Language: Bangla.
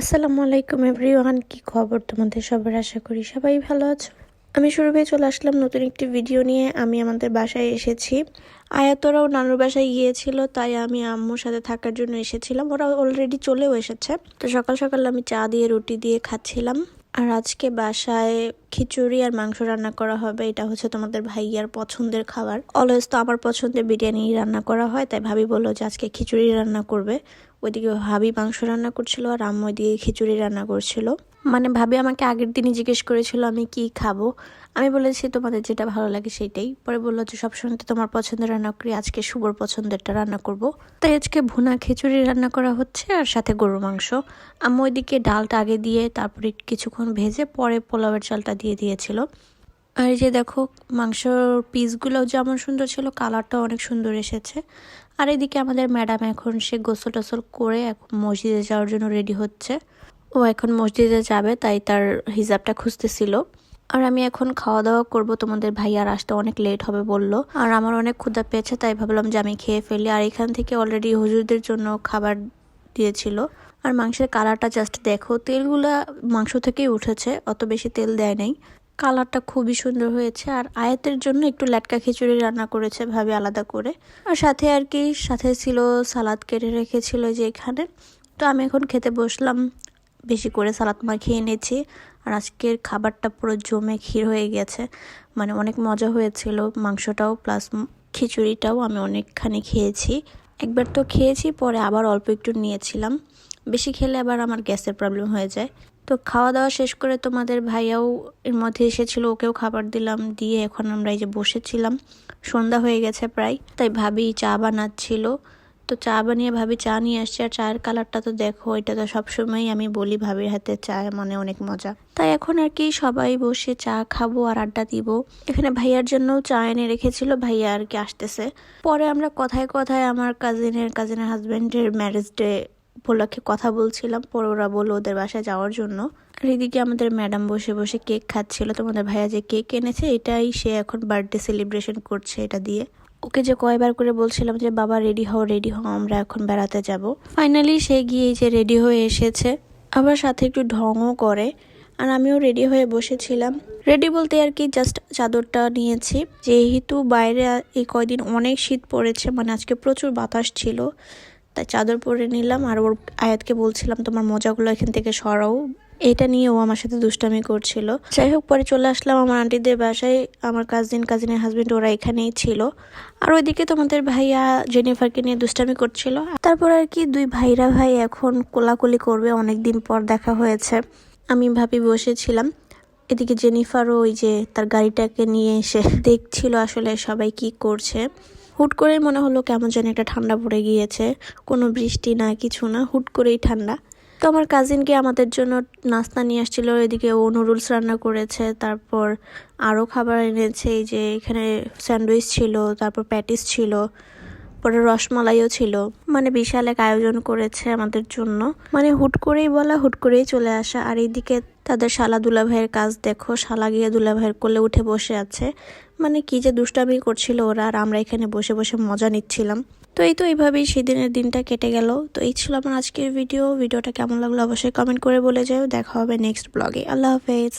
আসসালামু আলাইকুম এভরিওয়ান, কি খবর তোমাদের সবার? আশা করি সবাই ভালো আছো। আমি শুরুতে চলে আসলাম নতুন একটি ভিডিও নিয়ে। আমি আমাদের বাসায় এসেছি। আয়াতরাও নানুর বাসায় গিয়েছিল, তাই আমি আম্মুর সাথে থাকার জন্য এসেছিলাম। ওরা অলরেডি চলেও এসেছে। তো সকাল সকাল আমি চা দিয়ে রুটি দিয়ে খাচ্ছিলাম। আর আজকে বাসায় খিচুড়ি আর মাংস রান্না করা হবে। এটা হচ্ছে তোমাদের ভাইয়ার পছন্দের খাবার। অলওয়েজ তো আমার পছন্দের বিরিয়ানি রান্না করা হয়, তাই ভাবি বললো যে আজকে খিচুড়ি রান্না করবে। ওইদিকে ভাবি মাংস রান্না করছিল আর আম্মু ওইদিকে খিচুড়ি রান্না করছিল। মানে ভাবি আমাকে আগের দিনই জিজ্ঞেস করেছিল আমি কি খাবো। আমি বলেছি তোমাদের যেটা ভালো লাগে সেটাই। পরে বললো যে সবসময় তো তোমার পছন্দের রান্না করি, আজকে শুভর পছন্দেরটা রান্না করব। তাই আজকে ভুনা খিচুড়ি রান্না করা হচ্ছে আর সাথে গরুর মাংস। আম্মু ওইদিকে ডালটা আগে দিয়ে তারপরে কিছুক্ষণ ভেজে পরে পোলাওয়ের চালটা দিয়ে দিয়েছিল। আর এই যে দেখো মাংসর পিসগুলো যেমন সুন্দর ছিল, কালারটাও অনেক সুন্দর এসেছে। আর এদিকে আমাদের ম্যাডাম এখন সে গোসল টোসল করে এখন মসজিদে যাওয়ার জন্য রেডি হচ্ছে। ও এখন মসজিদে যাবে, তাই তার হিজাবটা খুঁজতেছিল। আর আমি এখন খাওয়া দাওয়া করব। তোমাদের ভাইয়ার আসতে অনেক লেট হবে বললো, আর আমার অনেক ক্ষুধা পেয়েছে, তাই ভাবলাম যে আমি খেয়ে ফেলি। আর এখান থেকে অলরেডি হুজুরদের জন্য খাবার দিয়েছিল। আর মাংসের কালারটা জাস্ট দেখো, তেলগুলা মাংস থেকেই উঠেছে, অত বেশি তেল দেয় নাই। কালারটা খুবই সুন্দর হয়েছে। আর আয়াতের জন্য একটু ল্যাটকা খিচুড়ি রান্না করেছে ভাবে আলাদা করে। আর সাথে আর কি সাথে ছিল সালাদ কেটে রেখেছিল যে এখানে। তো আমি এখন খেতে বসলাম, বেশি করে সালাদ মাখিয়ে এনেছি। আর আজকের খাবারটা পুরো জমে ক্ষীর হয়ে গেছে, মানে অনেক মজা হয়েছিল। মাংসটাও প্লাস খিচুড়িটাও আমি অনেকখানি খেয়েছি। একবার তো খেয়েছি, পরে আবার অল্প একটু নিয়েছিলাম। বেশি খেলে আবার আমার গ্যাসের প্রবলেম হয়ে যায়। তো খাওয়া দাওয়া শেষ করে তোমাদের ভাইয়াও এর মধ্যে এসেছিল, ওকেও খাবার দিলাম। দিয়ে এখন আমরা এই যে বসেছিলাম, সন্ধ্যা হয়ে গেছে প্রায়। তাই ভাবি চা বানাচ্ছিল। তো চা বানিয়ে ভাবি চা নিয়ে আসছে। আর চায়ের কালারটা তো দেখো, এটা তো সবসময়ই আমি বলি ভাবির হাতে চা মানে অনেক মজা। তাই এখন আর কি সবাই বসে চা খাবো আর আড্ডা দিব। এখানে ভাইয়ার জন্যও চা এনে রেখেছিল, ভাইয়া আর কি আসতেছে। পরে আমরা কথায় কথায় আমার কাজিনের হাজবেন্ডের ম্যারেজ ডে উপলক্ষে কথা বলছিলাম। পরে ওরা বললো ওদের বাসায় যাওয়ার জন্য। আর এদিকে আমাদের ম্যাডাম বসে বসে কেক খাচ্ছিল। তোমাদের ভাইয়া যে কেক এনেছে এটাই সে এখন বার্থডে সেলিব্রেশন করছে এটা দিয়ে। ওকে যে কয়বার করে বলছিলাম যে বাবা রেডি হও রেডি হও, আমরা এখন বেড়াতে যাব। ফাইনালি সে গিয়ে যে রেডি হয়ে এসেছে, আবার সাথে একটু ঢংও করে। আর আমিও রেডি হয়ে বসেছিলাম। রেডি বলতে আর কি জাস্ট চাদরটা নিয়েছি, যেহেতু বাইরে এই কয়দিন অনেক শীত পড়েছে, মানে আজকে প্রচুর বাতাস ছিল, তাই চাদর পরে নিলাম। আর ওর আয়াতকে বলছিলাম তোমার মোজাগুলো এখান থেকে সরাও, এটা নিয়ে ও আমার সাথে দুষ্টামি করছিল। যাই হোক, পরে চলে আসলাম আমার আন্টিদের বাসায়। আমার কাজিনের হাজবেন্ড ওরা এখানেই ছিল। আর ওইদিকে তোমাদের ভাইয়া জেনিফারকে নিয়ে দুষ্টামি করছিল। তারপর আর কি দুই ভাই এখন কোলাকুলি করবে, অনেকদিন পর দেখা হয়েছে। আমি ভাবি বসেছিলাম। এদিকে জেনিফারও ওই যে তার গাড়িটাকে নিয়ে এসে দেখছিল আসলে সবাই কি করছে। হুট করেই মনে হলো কেমন যেন একটা ঠান্ডা পড়ে গিয়েছে, কোনো বৃষ্টি না কিছু না, হুট করেই ঠান্ডা। তো আমার কাজিনকে আমাদের জন্য নাস্তা নিয়ে আসছিল। এদিকে ও নুডলস রান্না করেছে, তারপর আরও খাবার এনেছে। এই যে এখানে স্যান্ডউইচ ছিল, তারপর প্যাটিস ছিল, পরে রসমালাইও ছিল। মানে বিশাল এক আয়োজন করেছে আমাদের জন্য। মানে হুট করেই বলা, হুট করেই চলে আসা। আর এইদিকে তাদের শালা দুলাভাইয়ের কাজ দেখো, শালা গিয়ে দুলাভাইয়ের কোলে উঠে বসে আছে। মানে কি যে দুষ্টামি করছিল ওরা, আর আমরা এখানে বসে বসে মজা নিচ্ছিলাম। তো এইভাবেই সেদিনের দিনটা কেটে গেল। তো এই ছিল আমার আজকের ভিডিওটা কেমন লাগলো অবশ্যই কমেন্ট করে বলে যাও। দেখা হবে নেক্সট ব্লগে। আল্লাহ হাফেজ।